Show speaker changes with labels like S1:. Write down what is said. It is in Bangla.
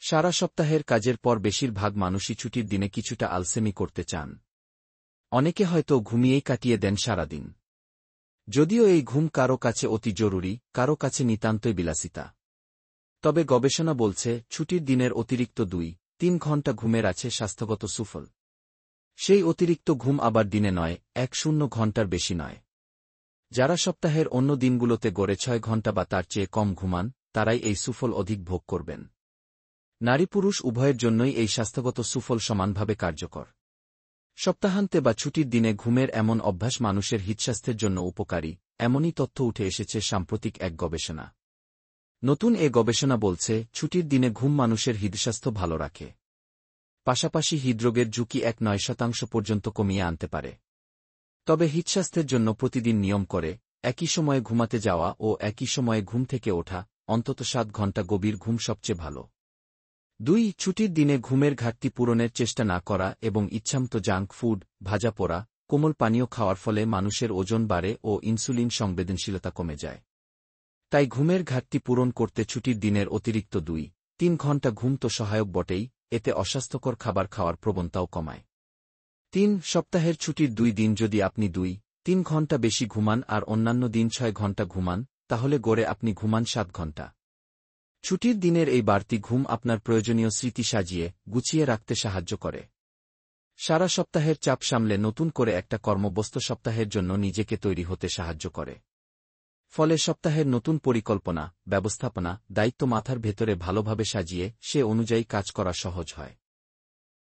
S1: সারা সপ্তাহের কাজের পর বেশিরভাগ মানুষই ছুটির দিনে কিছুটা আলসেমি করতে চান। অনেকে হয়তো ঘুমিয়েই কাটিয়ে দেন সারাদিন। যদিও এই ঘুম কারো কাছে অতি জরুরি, কারো কাছে নিতান্তই বিলাসিতা। তবে গবেষণা বলছে ছুটির দিনের অতিরিক্ত 2-3 ঘণ্টা ঘুমের আছে স্বাস্থ্যগত সুফল। সেই অতিরিক্ত ঘুম আবার দিনে নয়, 1-0 ঘণ্টার বেশি নয়। যারা সপ্তাহের অন্য দিনগুলোতে গড়ে 6 ঘণ্টা বা তার চেয়ে কম ঘুমান, তারাই এই সুফল অধিক ভোগ করবেন। নারী পুরুষ উভয়ের জন্যই এই স্বাস্থ্যগত সুফল সমানভাবে কার্যকর। সপ্তাহান্তে বা ছুটির দিনে ঘুমের এমন অভ্যাস মানুষের হৃদস্বাস্থ্যের জন্য উপকারী, এমনই তথ্য উঠে এসেছে সাম্প্রতিক এক গবেষণা। নতুন এ গবেষণা বলছে ছুটির দিনে ঘুম মানুষের হৃদস্বাস্থ্য ভালো রাখে। পাশাপাশি হৃদরোগের ঝুঁকি 1-9% পর্যন্ত কমিয়ে আনতে পারে। তবে হৃদস্বাস্থ্যের জন্য প্রতিদিন নিয়ম করে একই সময়ে ঘুমাতে যাওয়া ও একই সময়ে ঘুম থেকে ওঠা, অন্তত 7 ঘণ্টা গভীর ঘুম সবচেয়ে ভালো। 2. ছুটির দিনে ঘুমের ঘাটতি পূরণের চেষ্টা না করা এবং ইচ্ছামতো জাঙ্ক ফুড, ভাজা পোড়া, কোমল পানীয় খাওয়ার ফলে মানুষের ওজন বাড়ে ও ইনসুলিন সংবেদনশীলতা কমে যায়। তাই ঘুমের ঘাটতি পূরণ করতে ছুটির দিনের অতিরিক্ত 2-3 ঘণ্টা ঘুম তো সহায়ক বটেই, এতে অস্বাস্থ্যকর খাবার খাওয়ার প্রবণতাও কমায়। 3. সপ্তাহের ছুটির 2 দিন যদি আপনি 2-3 ঘণ্টা বেশি ঘুমান আর অন্যান্য দিন 6 ঘণ্টা ঘুমান, তাহলে গড়ে আপনি ঘুমান 7 ঘণ্টা। ছুটির দিনের এই বাড়তি ঘুম আপনার প্রয়োজনীয় স্মৃতি সাজিয়ে গুছিয়ে রাখতে সাহায্য করে। সারা সপ্তাহের চাপ সামলে নতুন করে একটা কর্মব্যস্ত সপ্তাহের জন্য নিজেকে তৈরি হতে সাহায্য করে। ফলে সপ্তাহের নতুন পরিকল্পনা, ব্যবস্থাপনা, দায়িত্ব মাথার ভেতরে ভালোভাবে সাজিয়ে সে অনুযায়ী কাজ করা সহজ হয়।